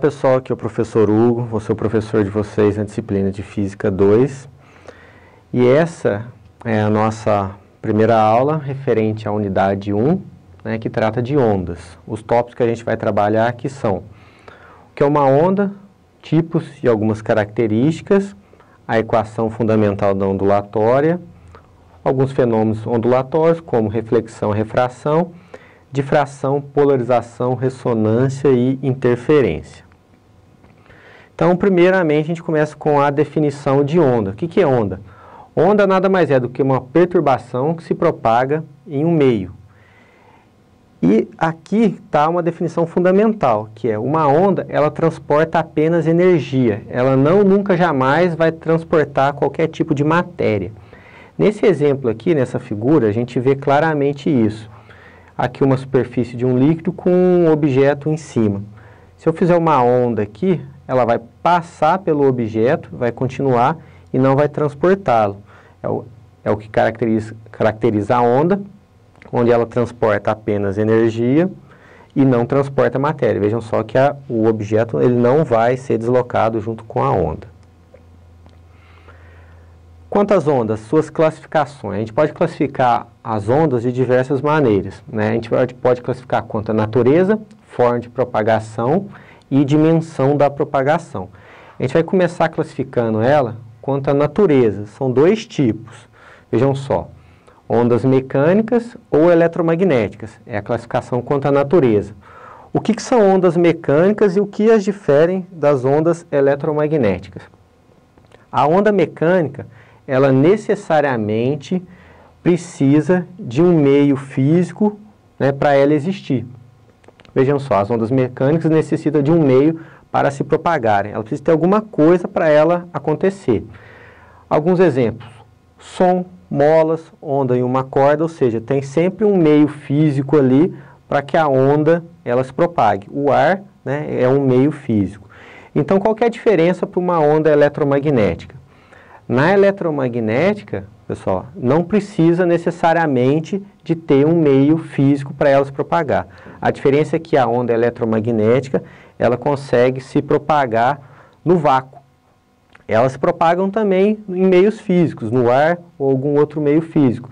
pessoal, aqui é o professor Hugo, vou ser o professor de vocês na disciplina de Física 2. E essa é a nossa primeira aula referente à unidade 1, né, que trata de ondas. Os tópicos que a gente vai trabalhar aqui são o que é uma onda, tipos e algumas características, a equação fundamental da ondulatória, alguns fenômenos ondulatórios como reflexão, refração, difração, polarização, ressonância e interferência. Então, primeiramente, a gente começa com a definição de onda. O que é onda? Onda nada mais é do que uma perturbação que se propaga em um meio. E aqui está uma definição fundamental, que é uma onda, ela transporta apenas energia. Ela nunca, jamais vai transportar qualquer tipo de matéria. Nesse exemplo aqui, nessa figura, a gente vê claramente isso. Aqui uma superfície de um líquido com um objeto em cima. Se eu fizer uma onda aqui, ela vai passar pelo objeto, vai continuar e não vai transportá-lo. É o que caracteriza a onda, onde ela transporta apenas energia e não transporta matéria. Vejam só que o objeto ele não vai ser deslocado junto com a onda. Quanto às ondas, suas classificações. A gente pode classificar as ondas de diversas maneiras, né? A gente pode classificar quanto à natureza, forma de propagação e dimensão da propagação. A gente vai começar classificando ela quanto à natureza. São dois tipos. Vejam só, ondas mecânicas ou eletromagnéticas. É a classificação quanto à natureza. O que são ondas mecânicas e o que as diferem das ondas eletromagnéticas? A onda mecânica, ela necessariamente precisa de um meio físico, né, para ela existir. Vejam só, as ondas mecânicas necessitam de um meio para se propagarem. Ela precisa ter alguma coisa para ela acontecer. Alguns exemplos: som, molas, onda em uma corda, ou seja, tem sempre um meio físico ali para que a onda ela se propague. O ar, né, é um meio físico. Então, qual que é a diferença para uma onda eletromagnética? Na eletromagnética, pessoal, não precisa necessariamente de ter um meio físico para ela se propagar. A diferença é que a onda eletromagnética, ela consegue se propagar no vácuo. Elas se propagam também em meios físicos, no ar ou algum outro meio físico,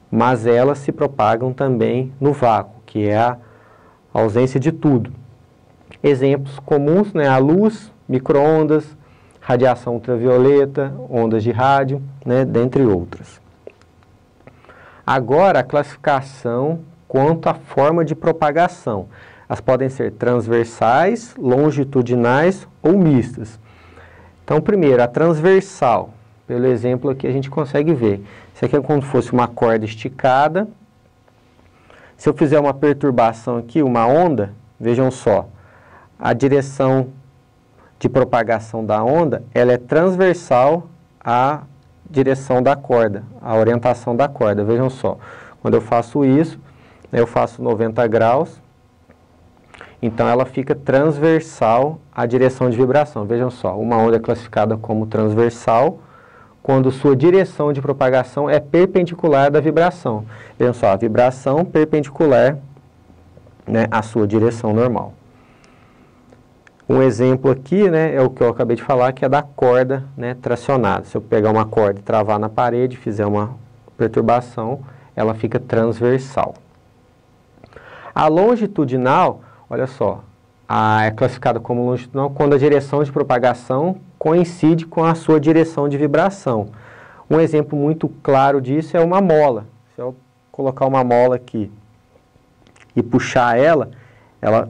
mas elas se propagam também no vácuo, que é a ausência de tudo. Exemplos comuns, né, a luz, micro-ondas, radiação ultravioleta, ondas de rádio, né, dentre outras. Agora, a classificação quanto à forma de propagação. Elas podem ser transversais, longitudinais ou mistas. Então, primeiro, a transversal. Pelo exemplo aqui a gente consegue ver. Isso aqui é como se fosse uma corda esticada. Se eu fizer uma perturbação aqui, uma onda, vejam só, a direção de propagação da onda, ela é transversal à direção da corda, à orientação da corda. Vejam só, quando eu faço isso, eu faço 90 graus, então ela fica transversal à direção de vibração. Vejam só, uma onda é classificada como transversal quando sua direção de propagação é perpendicular da vibração. Vejam só, a vibração perpendicular, né, à sua direção normal. Um exemplo aqui, né, é o que eu acabei de falar, que é da corda, né, tracionada. Se eu pegar uma corda e travar na parede, fizer uma perturbação, ela fica transversal. A longitudinal, olha só, é classificada como longitudinal quando a direção de propagação coincide com a sua direção de vibração. Um exemplo muito claro disso é uma mola. Se eu colocar uma mola aqui e puxar ela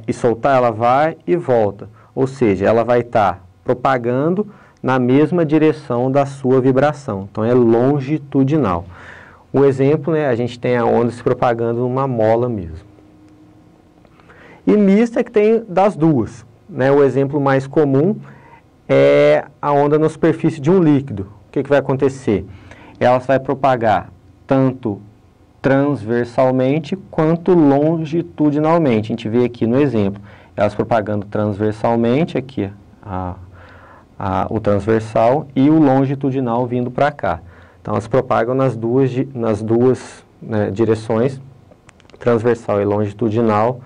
e soltar, ela vai e volta. Ou seja, ela vai estar propagando na mesma direção da sua vibração. Então, é longitudinal. Um exemplo, né, a gente tem a onda se propagando numa mola mesmo. E mista é que tem das duas, né? O exemplo mais comum é a onda na superfície de um líquido. O que vai acontecer? Ela vai propagar tanto transversalmente quanto longitudinalmente. A gente vê aqui no exemplo. Elas propagando transversalmente, aqui o transversal e o longitudinal vindo para cá. Então, elas propagam nas duas né, direções, transversal e longitudinal,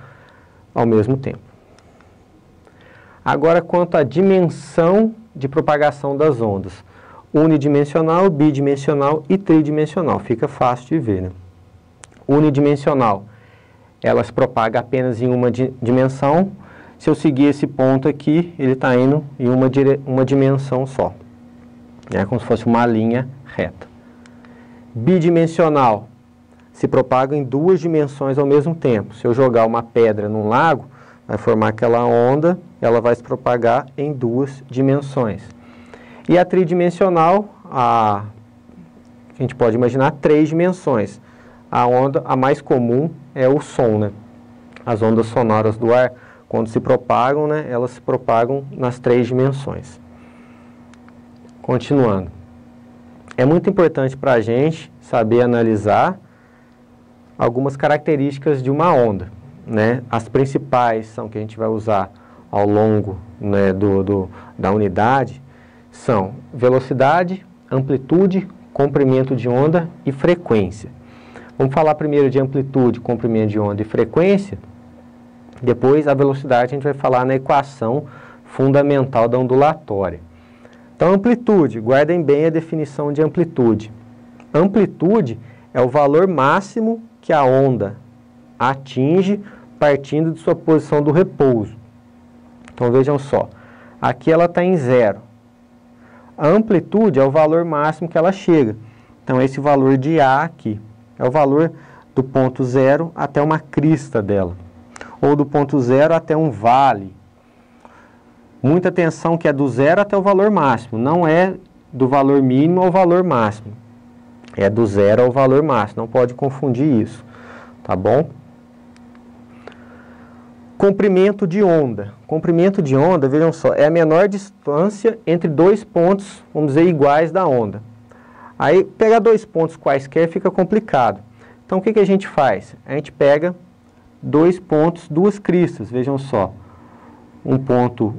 ao mesmo tempo. Agora, quanto à dimensão de propagação das ondas. Unidimensional, bidimensional e tridimensional. Fica fácil de ver, né? Unidimensional, ela se propaga apenas em uma dimensão. Se eu seguir esse ponto aqui, ele está indo em uma dimensão só. É como se fosse uma linha reta. Bidimensional, se propaga em duas dimensões ao mesmo tempo. Se eu jogar uma pedra num lago, vai formar aquela onda, ela vai se propagar em duas dimensões. E a tridimensional, a gente pode imaginar 3 dimensões. A onda, a mais comum é o som, né? As ondas sonoras do ar, quando se propagam, né, elas se propagam nas 3 dimensões. Continuando. É muito importante para a gente saber analisar algumas características de uma onda, né? As principais são que a gente vai usar ao longo, né, da unidade, são velocidade, amplitude, comprimento de onda e frequência. Vamos falar primeiro de amplitude, comprimento de onda e frequência. Depois, a velocidade, a gente vai falar na equação fundamental da ondulatória. Então, amplitude, guardem bem a definição de amplitude. Amplitude é o valor máximo que a onda atinge partindo de sua posição do repouso. Então, vejam só, aqui ela está em 0. A amplitude é o valor máximo que ela chega. Então, esse valor de A aqui é o valor do ponto 0 até uma crista dela, ou do ponto 0 até um vale. Muita atenção que é do 0 até o valor máximo, não é do valor mínimo ao valor máximo. É do 0 ao valor máximo, não pode confundir isso, tá bom? Comprimento de onda. Comprimento de onda, vejam só, é a menor distância entre 2 pontos, vamos dizer, iguais da onda. Aí, pegar 2 pontos quaisquer fica complicado. Então, o que a gente faz? A gente pega 2 pontos, 2 cristas, vejam só. Um ponto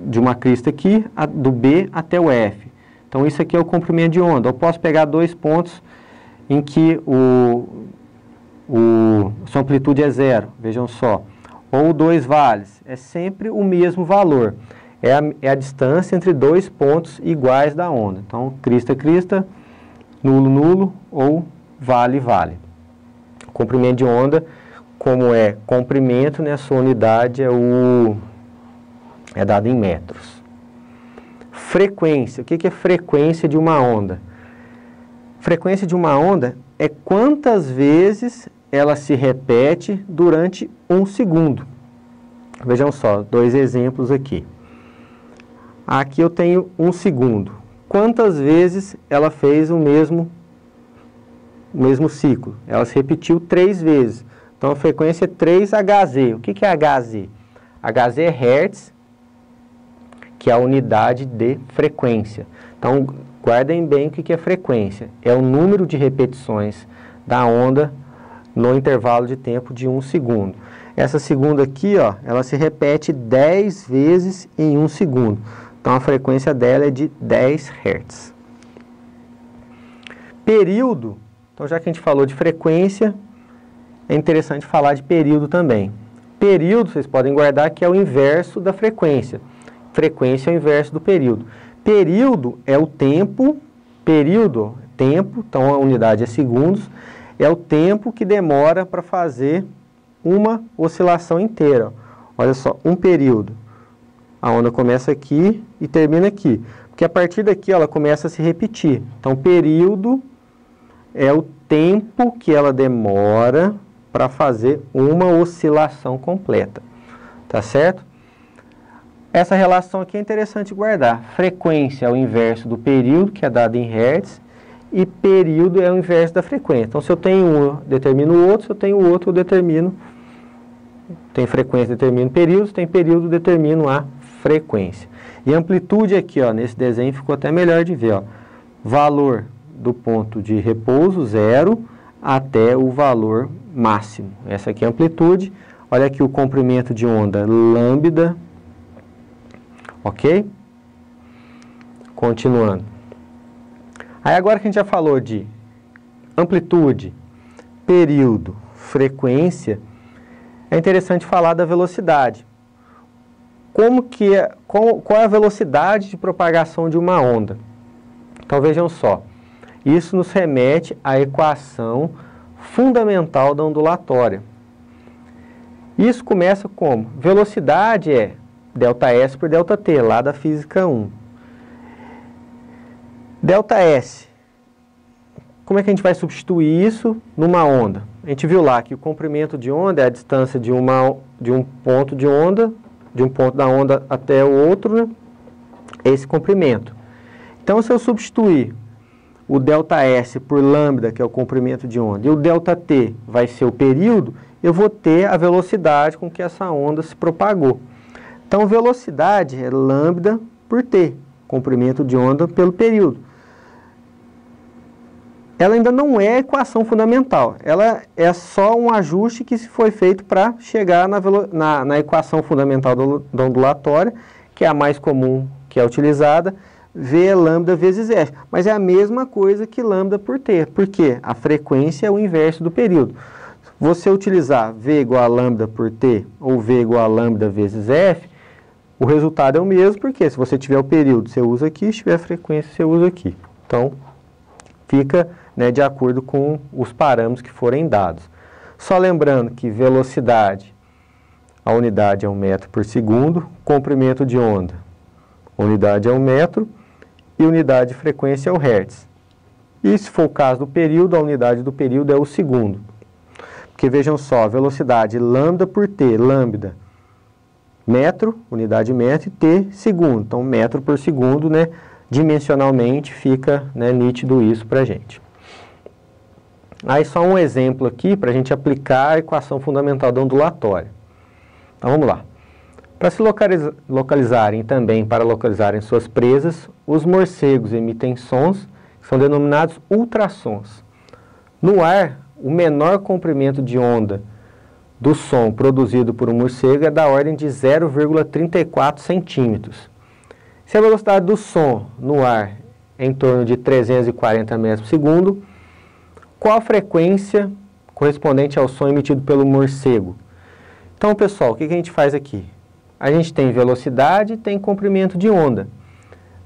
de uma crista aqui, do B até o F. Então, isso aqui é o comprimento de onda. Eu posso pegar 2 pontos em que sua amplitude é 0, vejam só. Ou 2 vales, é sempre o mesmo valor. É a distância entre 2 pontos iguais da onda. Então, crista, crista, nulo, nulo ou vale, vale. Comprimento de onda, como é comprimento, né, a sua unidade é dada em metros. Frequência. O que é frequência de uma onda? Frequência de uma onda é quantas vezes ela se repete durante 1 segundo. Vejam só, 2 exemplos aqui. Aqui eu tenho 1 segundo. Quantas vezes ela fez o mesmo ciclo? Ela se repetiu 3 vezes. Então, a frequência é 3Hz. O que é Hz? Hz é Hertz, que é a unidade de frequência. Então, guardem bem o que é frequência. É o número de repetições da onda no intervalo de tempo de 1 segundo. Essa segunda aqui, ó, ela se repete 10 vezes em 1 segundo. Então, a frequência dela é de 10 Hz. Período. Então, já que a gente falou de frequência, é interessante falar de período também. Período, vocês podem guardar que é o inverso da frequência. Frequência é o inverso do período. Período é o tempo, tempo, então a unidade é segundos, é o tempo que demora para fazer uma oscilação inteira. Olha só, um período. A onda começa aqui e termina aqui. Porque a partir daqui ela começa a se repetir. Então, período é o tempo que ela demora para fazer uma oscilação completa. Tá certo? Essa relação aqui é interessante guardar. Frequência é o inverso do período, que é dado em Hertz, e período é o inverso da frequência. Então, se eu tenho um, eu determino o outro, se eu tenho o outro, eu determino. Tem frequência, determino período, se tem período, determino a frequência. E amplitude aqui, ó, nesse desenho ficou até melhor de ver, ó. Valor do ponto de repouso, 0, até o valor máximo. Essa aqui é a amplitude. Olha aqui o comprimento de onda, lambda. Ok? Continuando. Aí agora que a gente já falou de amplitude, período, frequência, é interessante falar da velocidade. qual é a velocidade de propagação de uma onda? Então vejam só, isso nos remete à equação fundamental da ondulatória. Isso começa como? Velocidade é ΔS por ΔT, lá da física 1. ΔS, como é que a gente vai substituir isso numa onda? A gente viu lá que o comprimento de onda é a distância de um ponto de onda, de um ponto da onda até o outro, né? Esse comprimento. Então, se eu substituir o ΔS por lambda, que é o comprimento de onda, e o ΔT vai ser o período, eu vou ter a velocidade com que essa onda se propagou. Então, velocidade é lambda por T, comprimento de onda pelo período. Ela ainda não é a equação fundamental, ela é só um ajuste que foi feito para chegar na equação fundamental da ondulatória, que é a mais comum que é utilizada, V é lambda vezes F. Mas é a mesma coisa que lambda por T, porque a frequência é o inverso do período. Você utilizar V igual a lambda por T ou V igual a lambda vezes F, o resultado é o mesmo, porque se você tiver o período, você usa aqui, se tiver a frequência, você usa aqui. Então, fica, né, de acordo com os parâmetros que forem dados. Só lembrando que velocidade, a unidade é 1 metro por segundo, comprimento de onda, a unidade é 1 metro, e unidade de frequência é o hertz. E se for o caso do período, a unidade do período é o segundo. Porque vejam só, velocidade lambda por T, lambda, metro, unidade metro, e T, segundo. Então, metro por segundo, né, dimensionalmente fica, né, nítido isso para a gente. Aí só um exemplo aqui para a gente aplicar a equação fundamental da ondulatória. Então, vamos lá. Para se localizarem também, para localizarem suas presas, os morcegos emitem sons que são denominados ultrassons. No ar, o menor comprimento de onda do som produzido por um morcego é da ordem de 0,34 centímetros. Se a velocidade do som no ar é em torno de 340 metros por segundo, qual a frequência correspondente ao som emitido pelo morcego? Então, pessoal, o que a gente faz aqui? A gente tem velocidade e tem comprimento de onda.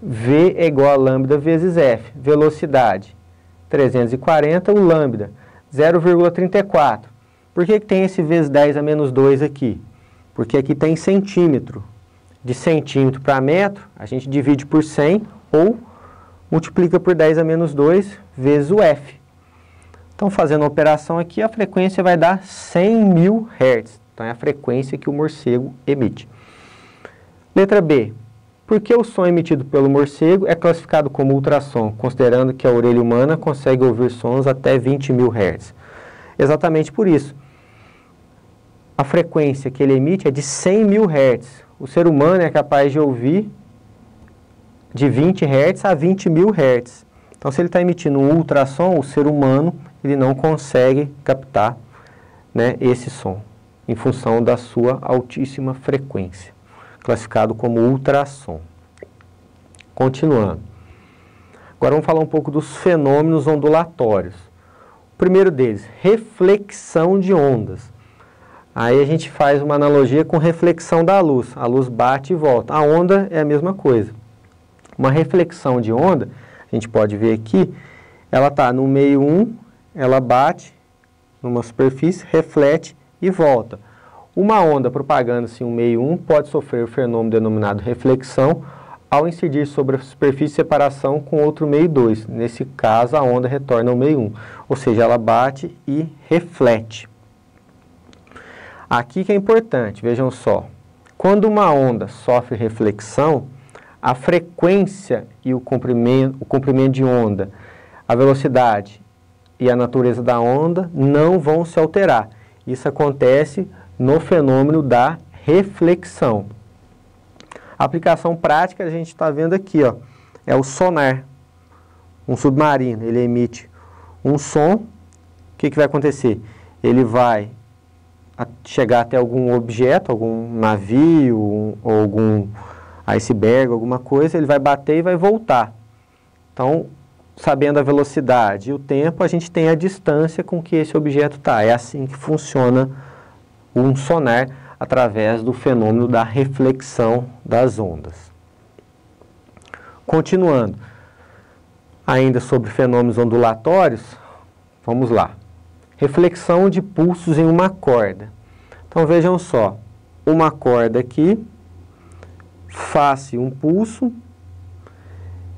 V é igual a lambda vezes F. Velocidade, 340, o lambda, 0,34. Por que tem esse vezes 10 a menos 2 aqui? Porque aqui tem centímetro. De centímetro para metro, a gente divide por 100 ou multiplica por 10 a menos 2 vezes o F. Então, fazendo a operação aqui, a frequência vai dar 100.000 Hz. Então, é a frequência que o morcego emite. Letra B. Por que o som emitido pelo morcego é classificado como ultrassom, considerando que a orelha humana consegue ouvir sons até 20.000 Hz? Exatamente por isso. A frequência que ele emite é de 100.000 Hz. O ser humano é capaz de ouvir de 20 Hz a 20.000 Hz. Então, se ele está emitindo um ultrassom, o ser humano ele não consegue captar, né, esse som, em função da sua altíssima frequência, classificado como ultrassom. Continuando. Agora vamos falar um pouco dos fenômenos ondulatórios. O primeiro deles, reflexão de ondas. Aí a gente faz uma analogia com reflexão da luz. A luz bate e volta. A onda é a mesma coisa. Uma reflexão de onda, a gente pode ver aqui, ela está no meio 1, ela bate numa superfície, reflete e volta. Uma onda propagando-se em um meio 1 pode sofrer o fenômeno denominado reflexão ao incidir sobre a superfície de separação com outro meio 2. Nesse caso, a onda retorna ao meio 1, ou seja, ela bate e reflete. Aqui que é importante, vejam só, quando uma onda sofre reflexão, a frequência e o comprimento de onda, a velocidade e a natureza da onda não vão se alterar. Isso acontece no fenômeno da reflexão. A aplicação prática a gente está vendo aqui, ó, é o sonar. Um submarino, ele emite um som, o que vai acontecer? Ele vai chegar até algum objeto, algum navio, ou algum iceberg, alguma coisa, ele vai bater e vai voltar. Então, sabendo a velocidade e o tempo, a gente tem a distância com que esse objeto está. É assim que funciona um sonar através do fenômeno da reflexão das ondas. Continuando, ainda sobre fenômenos ondulatórios, vamos lá. Reflexão de pulsos em uma corda. Então vejam só, uma corda aqui, faz-se um pulso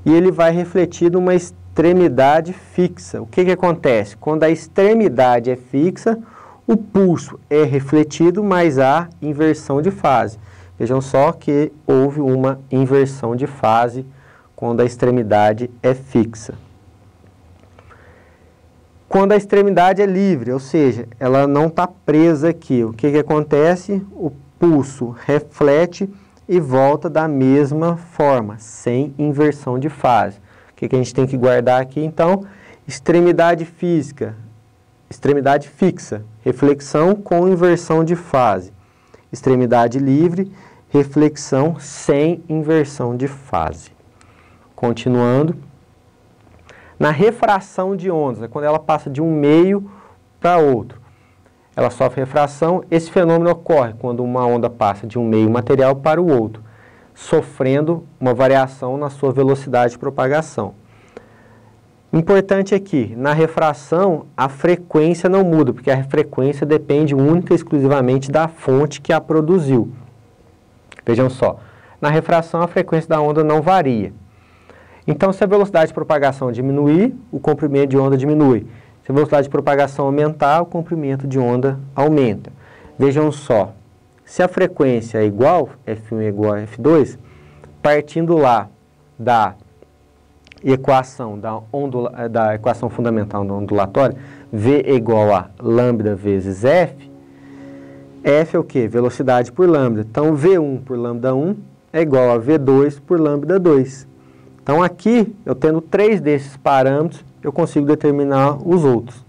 e ele vai refletir numa extremidade fixa. O que acontece? Quando a extremidade é fixa, o pulso é refletido, mas há inversão de fase. Vejam só que houve uma inversão de fase quando a extremidade é fixa. Quando a extremidade é livre, ou seja, ela não está presa aqui, o que acontece? O pulso reflete e volta da mesma forma, sem inversão de fase. O que a gente tem que guardar aqui, então? Extremidade fixa, reflexão com inversão de fase. Extremidade livre, reflexão sem inversão de fase. Continuando. Na refração de ondas, quando ela passa de um meio para outro, ela sofre refração. Esse fenômeno ocorre quando uma onda passa de um meio material para o outro, sofrendo uma variação na sua velocidade de propagação. Importante aqui, na refração, a frequência não muda, porque a frequência depende única e exclusivamente da fonte que a produziu. Vejam só, na refração a frequência da onda não varia. Então, se a velocidade de propagação diminuir, o comprimento de onda diminui. Se a velocidade de propagação aumentar, o comprimento de onda aumenta. Vejam só, se a frequência é igual, F1 é igual a F2, partindo lá da equação, da equação fundamental da ondulatória, V é igual a lambda vezes F, F é o quê? Velocidade por lambda. Então, V1 por lambda 1 é igual a V2 por lambda 2. Então, aqui, eu tendo 3 desses parâmetros, eu consigo determinar os outros.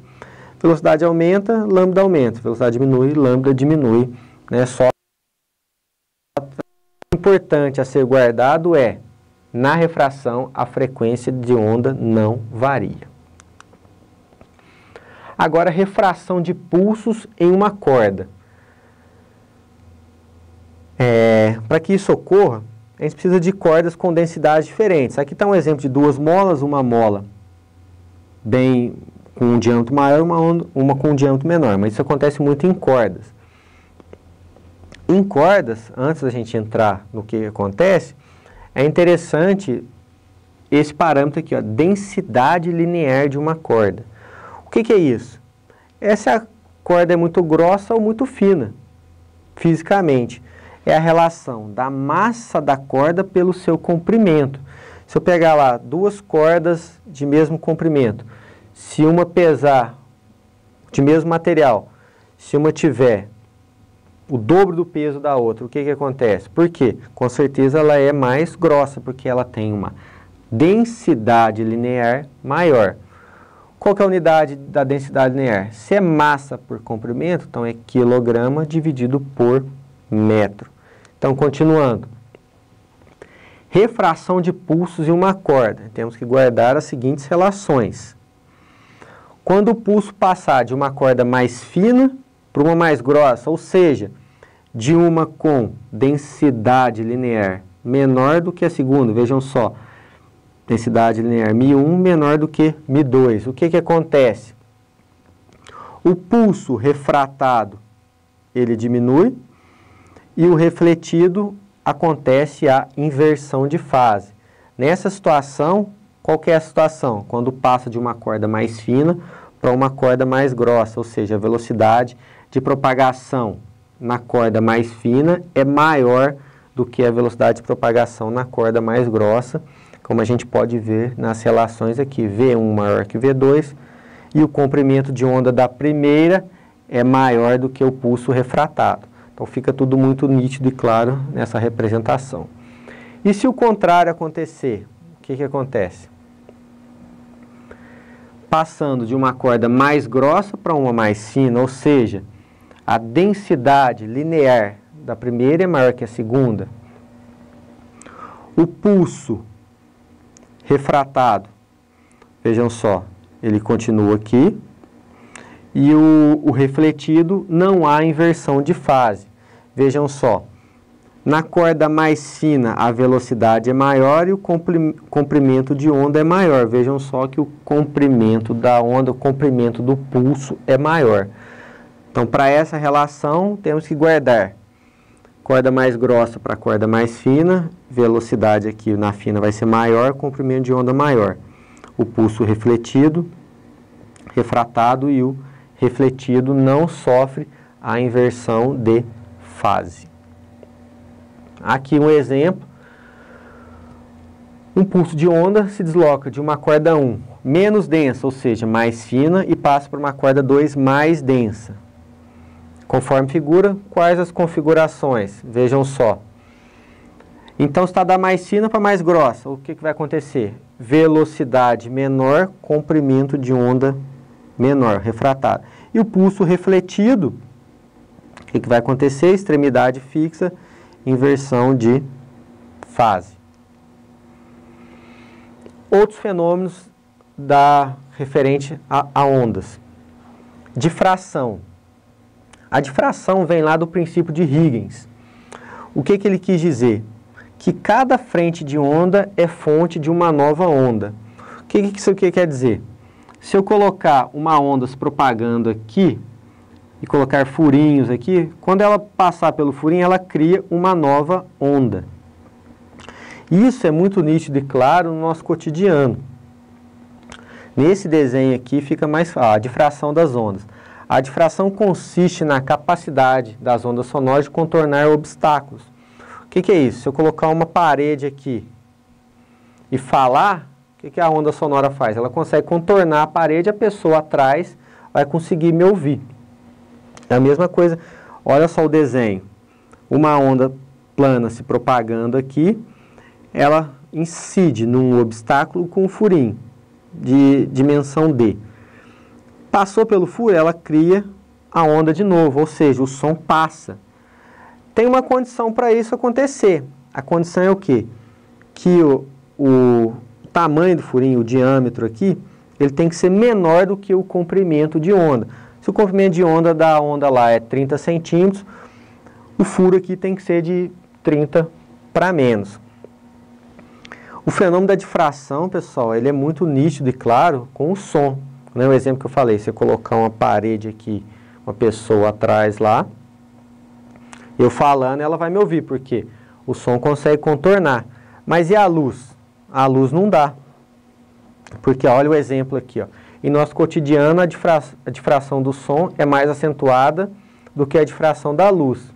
Velocidade aumenta, lambda aumenta. Velocidade diminui, lambda diminui. Né? Só o importante a ser guardado é, na refração, a frequência de onda não varia. Agora, refração de pulsos em uma corda. Para que isso ocorra, a gente precisa de cordas com densidades diferentes. Aqui está um exemplo de 2 molas, uma mola bem com um diâmetro maior, uma com um diâmetro menor, mas isso acontece muito em cordas. Em cordas, antes da gente entrar no que acontece, é interessante esse parâmetro aqui, ó, densidade linear de uma corda. O que é isso? Essa corda é muito grossa ou muito fina, fisicamente. É a relação da massa da corda pelo seu comprimento. Se eu pegar lá 2 cordas de mesmo comprimento, se uma pesar de mesmo material, se uma tiver o dobro do peso da outra, o que acontece? Por quê? Com certeza ela é mais grossa, porque ela tem uma densidade linear maior. Qual que é a unidade da densidade linear? Se é massa por comprimento, então é quilograma dividido por metro. Então, continuando. Refração de pulsos em uma corda. Temos que guardar as seguintes relações. Quando o pulso passar de uma corda mais fina para uma mais grossa, ou seja, de uma com densidade linear menor do que a segunda, vejam só, densidade linear μ1 menor do que μ2. O que acontece? O pulso refratado, ele diminui, e o refletido acontece a inversão de fase. Nessa situação, qual que é a situação? Quando passa de uma corda mais fina para uma corda mais grossa, ou seja, a velocidade de propagação na corda mais fina é maior do que a velocidade de propagação na corda mais grossa, como a gente pode ver nas relações aqui, V1 maior que V2, e o comprimento de onda da primeira é maior do que o pulso refratado. Então, fica tudo muito nítido e claro nessa representação. E se o contrário acontecer, o que acontece? Passando de uma corda mais grossa para uma mais fina, ou seja, a densidade linear da primeira é maior que a segunda, o pulso refratado, vejam só, ele continua aqui, e o refletido não há inversão de fase. Vejam só, na corda mais fina a velocidade é maior e o comprimento de onda é maior. Vejam só que o comprimento da onda, o comprimento do pulso é maior. Então, para essa relação, temos que guardar corda mais grossa para corda mais fina, velocidade aqui na fina vai ser maior, comprimento de onda maior. O pulso refletido, refratado e o refletido não sofre a inversão de fase. Aqui um exemplo, um pulso de onda se desloca de uma corda 1 menos densa, ou seja, mais fina, e passa para uma corda 2 mais densa. Conforme figura, quais as configurações? Vejam só. Então, está da mais fina para mais grossa, o que vai acontecer? Velocidade menor, comprimento de onda menor, refratado. E o pulso refletido, o que vai acontecer? Extremidade fixa, inversão de fase. Outros fenômenos referente a ondas. Difração. A difração vem lá do princípio de Huygens. O que ele quis dizer? Que cada frente de onda é fonte de uma nova onda. O que isso aqui quer dizer? Se eu colocar uma onda se propagando aqui, e colocar furinhos aqui, quando ela passar pelo furinho, ela cria uma nova onda. Isso é muito nítido e claro no nosso cotidiano. Nesse desenho aqui fica mais fácil, a difração das ondas. A difração consiste na capacidade das ondas sonoras de contornar obstáculos. O que é isso? Se eu colocar uma parede aqui e falar, o que a onda sonora faz? Ela consegue contornar a parede, a pessoa atrás vai conseguir me ouvir. É a mesma coisa, olha só o desenho. Uma onda plana se propagando aqui, ela incide num obstáculo com um furinho de dimensão D. Passou pelo furo, ela cria a onda de novo, ou seja, o som passa. Tem uma condição para isso acontecer. A condição é o quê? Que o tamanho do furinho, o diâmetro aqui, ele tem que ser menor do que o comprimento de onda. Se o comprimento de onda da onda lá é 30 centímetros, o furo aqui tem que ser de 30 para menos. O fenômeno da difração, pessoal, ele é muito nítido e claro com o som. Né? O exemplo que eu falei, se eu colocar uma parede aqui, uma pessoa atrás lá, eu falando, ela vai me ouvir, porque o som consegue contornar. Mas e a luz? A luz não dá. Porque olha o exemplo aqui, ó. Em nosso cotidiano, a difração do som é mais acentuada do que a difração da luz.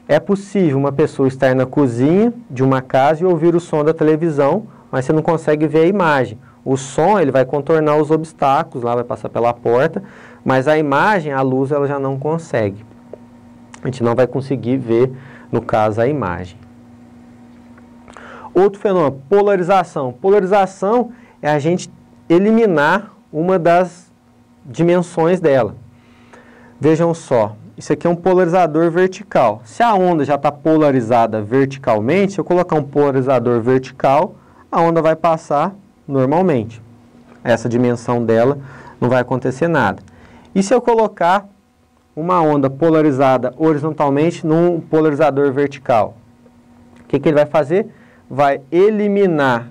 É possível uma pessoa estar na cozinha de uma casa e ouvir o som da televisão, mas você não consegue ver a imagem. O som ele vai contornar os obstáculos, lá vai passar pela porta, mas a imagem, a luz, ela já não consegue. A gente não vai conseguir ver, no caso, a imagem. Outro fenômeno, polarização. Polarização é a gente eliminar uma das dimensões dela. Vejam só, isso aqui é um polarizador vertical. Se a onda já está polarizada verticalmente, se eu colocar um polarizador vertical, a onda vai passar normalmente. Essa dimensão dela não vai acontecer nada. E se eu colocar uma onda polarizada horizontalmente num polarizador vertical? O que ele vai fazer? Vai eliminar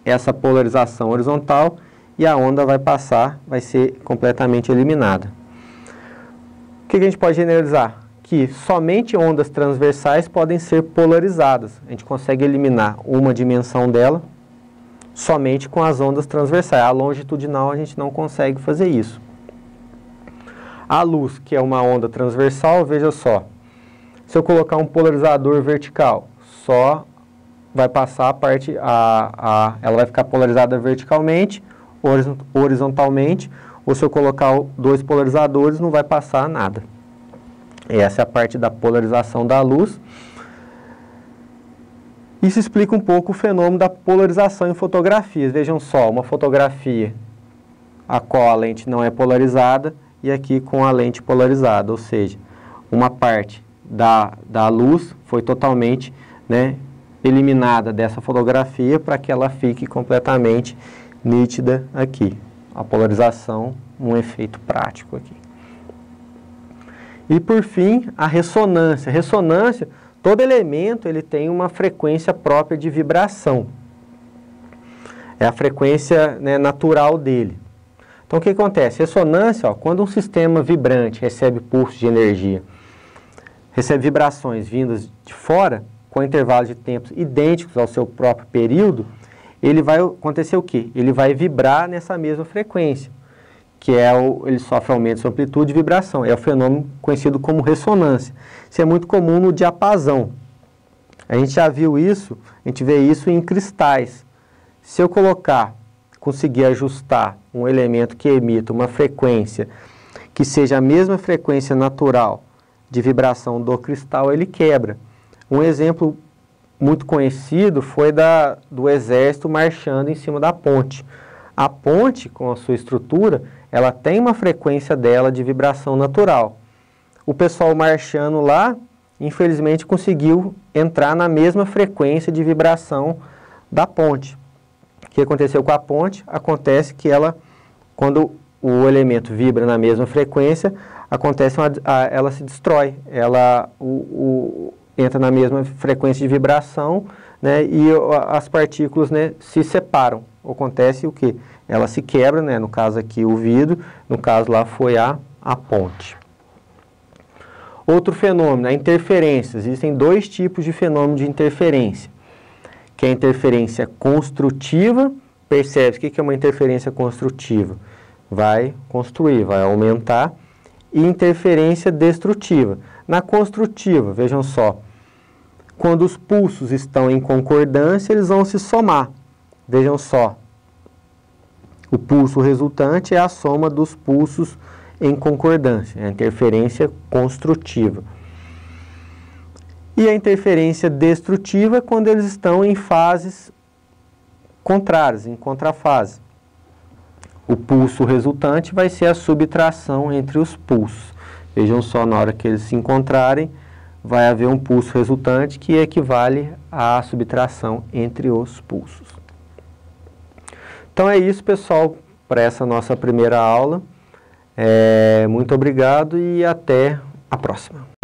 essa polarização horizontal e a onda vai passar, vai ser completamente eliminada. O que a gente pode generalizar? Que somente ondas transversais podem ser polarizadas. A gente consegue eliminar uma dimensão dela somente com as ondas transversais. A longitudinal a gente não consegue fazer isso. A luz, que é uma onda transversal, veja só. Se eu colocar um polarizador vertical, só vai passar a parte, ela vai ficar polarizada verticalmente, horizontalmente, ou se eu colocar dois polarizadores, não vai passar nada. Essa é a parte da polarização da luz. Isso explica um pouco o fenômeno da polarização em fotografias. Vejam só, uma fotografia a qual a lente não é polarizada e aqui com a lente polarizada, ou seja, uma parte da luz foi totalmente, né, eliminada dessa fotografia para que ela fique completamente nítida aqui. A polarização, um efeito prático aqui. E por fim, a ressonância. Ressonância, todo elemento ele tem uma frequência própria de vibração. É a frequência, né, natural dele. Então o que acontece? Ressonância, ó, quando um sistema vibrante recebe pulsos de energia, recebe vibrações vindas de fora, com intervalos de tempos idênticos ao seu próprio período, ele vai acontecer o quê? Ele vai vibrar nessa mesma frequência, que é ele sofre aumento de amplitude e vibração. É o fenômeno conhecido como ressonância. Isso é muito comum no diapasão. A gente já viu isso, a gente vê isso em cristais. Se eu conseguir ajustar um elemento que emita uma frequência que seja a mesma frequência natural de vibração do cristal, ele quebra. Um exemplo muito conhecido foi do exército marchando em cima da ponte. A ponte, com a sua estrutura, ela tem uma frequência dela de vibração natural. O pessoal marchando lá, infelizmente, conseguiu entrar na mesma frequência de vibração da ponte. O que aconteceu com a ponte? Acontece que quando o elemento vibra na mesma frequência, ela se destrói, ela entra na mesma frequência de vibração, né, e as partículas, né, se separam. Acontece o quê? Ela se quebra, né, no caso aqui o vidro, no caso lá foi a ponte. Outro fenômeno, a interferência. Existem dois tipos de fenômeno de interferência, que é a interferência construtiva. Percebe o que é uma interferência construtiva? Vai construir, vai aumentar. E interferência destrutiva. Na construtiva, vejam só, quando os pulsos estão em concordância, eles vão se somar. Vejam só, o pulso resultante é a soma dos pulsos em concordância, é a interferência construtiva. E a interferência destrutiva é quando eles estão em fases contrárias, em contrafase. O pulso resultante vai ser a subtração entre os pulsos. Vejam só, na hora que eles se encontrarem, vai haver um pulso resultante que equivale à subtração entre os pulsos. Então é isso, pessoal, para essa nossa primeira aula. Muito obrigado e até a próxima.